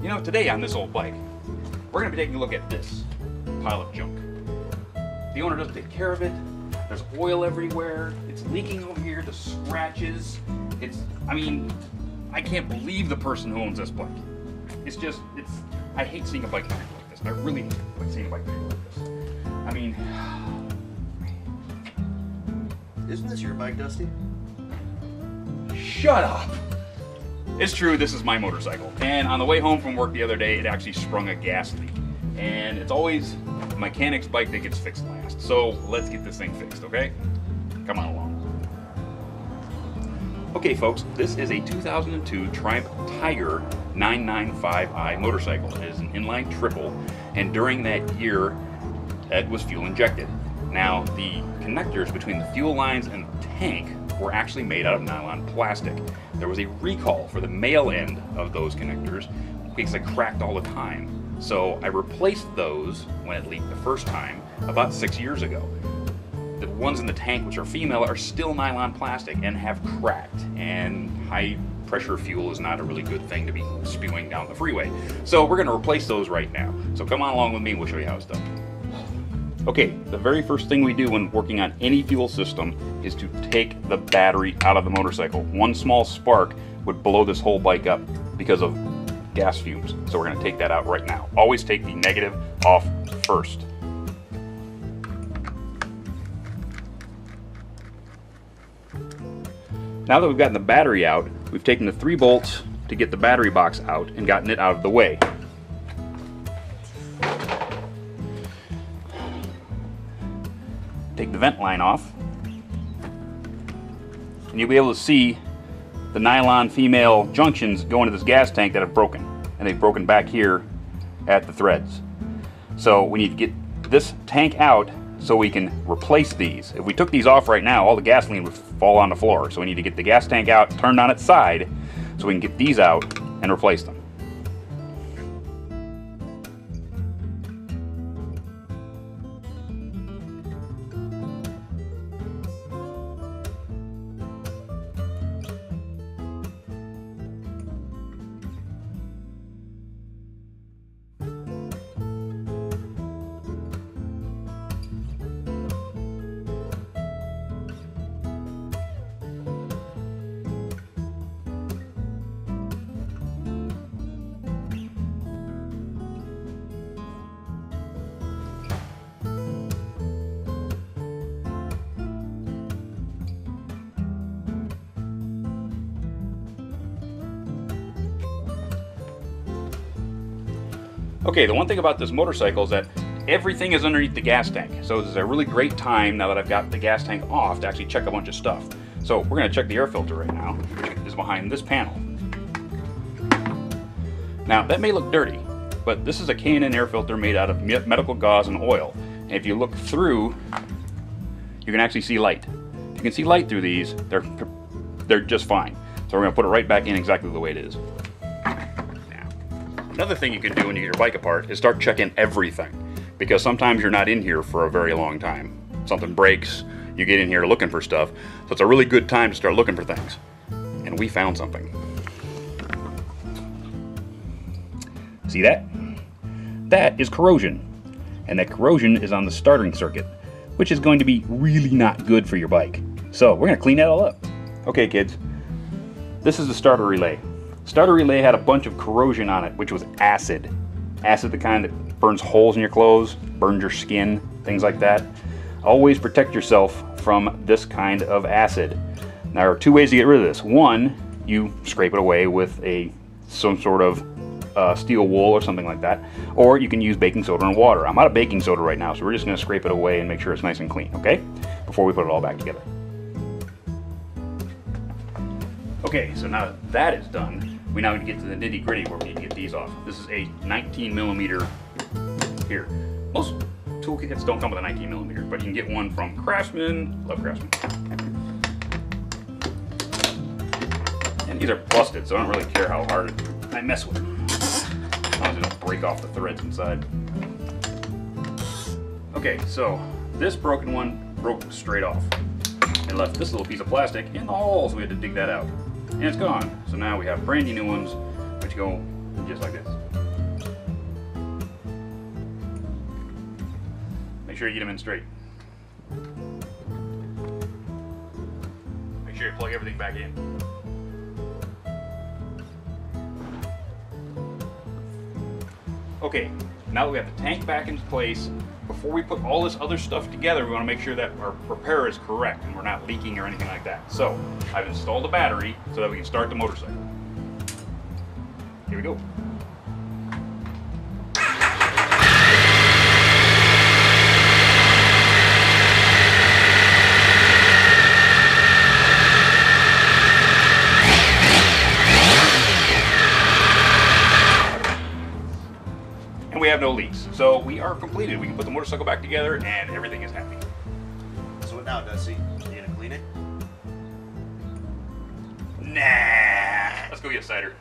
You know, today on this old bike, we're going to be taking a look at this pile of junk. The owner doesn't take care of it. There's oil everywhere. It's leaking over here. The scratches. I mean, I can't believe the person who owns this bike. I hate seeing a bike like this. I really like seeing a bike like this. I mean, isn't this your bike, Dusty? Shut up! It's true, this is my motorcycle. And on the way home from work the other day, it actually sprung a gas leak. And it's always the mechanic's bike that gets fixed last. So let's get this thing fixed, okay? Come on along. Okay folks, this is a 2002 Triumph Tiger 995i motorcycle. It is an inline triple, and during that year, it was fuel injected. Now, the connectors between the fuel lines and the tank were actually made out of nylon plastic. There was a recall for the male end of those connectors because they cracked all the time. So I replaced those when it leaked the first time about 6 years ago. The ones in the tank, which are female, are still nylon plastic and have cracked, and high pressure fuel is not a really good thing to be spewing down the freeway. So we're going to replace those right now. So come on along with me and we'll show you how it's done. Okay, the very first thing we do when working on any fuel system is to take the battery out of the motorcycle. One small spark would blow this whole bike up because of gas fumes. So we're going to take that out right now. Always take the negative off first. Now that we've gotten the battery out, we've taken the 3 bolts to get the battery box out and gotten it out of the way. Take the vent line off, and you'll be able to see the nylon female junctions go into this gas tank that have broken, and they've broken back here at the threads. So we need to get this tank out so we can replace these. If we took these off right now, all the gasoline would fall on the floor. So we need to get the gas tank out, turned on its side, so we can get these out and replace them. Okay, the one thing about this motorcycle is that everything is underneath the gas tank. So this is a really great time, now that I've got the gas tank off, to actually check a bunch of stuff. So we're going to check the air filter right now, which is behind this panel. Now, that may look dirty, but this is a K&N air filter made out of medical gauze and oil. And if you look through, you can actually see light. If you can see light through these, they're just fine. So we're going to put it right back in exactly the way it is. Another thing you can do when you get your bike apart is start checking everything, because sometimes you're not in here for a very long time. Something breaks, you get in here looking for stuff, so it's a really good time to start looking for things. And we found something. See that? That is corrosion, and that corrosion is on the starting circuit, which is going to be really not good for your bike. So we're going to clean that all up. Okay kids, this is the starter relay. Starter relay had a bunch of corrosion on it, which was acid. Acid, the kind that burns holes in your clothes, burns your skin, things like that. Always protect yourself from this kind of acid. Now, there are 2 ways to get rid of this. One, you scrape it away with some sort of steel wool or something like that, or you can use baking soda and water. I'm out of baking soda right now, so we're just going to scrape it away and make sure it's nice and clean, okay? Before we put it all back together. Okay, so now that is done, we now need to get to the nitty gritty where we need to get these off. This is a 19mm here. Most toolkits don't come with a 19mm, but you can get one from Craftsman. Love Craftsman. And these are busted, so I don't really care how hard I mess with them, as long as they don't break off the threads inside. Okay, so this broken one broke straight off. It left this little piece of plastic in the hole, so we had to dig that out. And it's gone. So now we have brand new ones, which go just like this. Make sure you get them in straight. Make sure you plug everything back in. Okay, now that we have the tank back into place, before we put all this other stuff together, we want to make sure that our repair is correct and we're not leaking or anything like that. So, I've installed a battery so that we can start the motorcycle. Here we go. And we have no leaks. So we are completed. We can put the motorcycle back together and everything is happy. So what now, Dusty? You gonna clean it? Nah. Let's go get cider.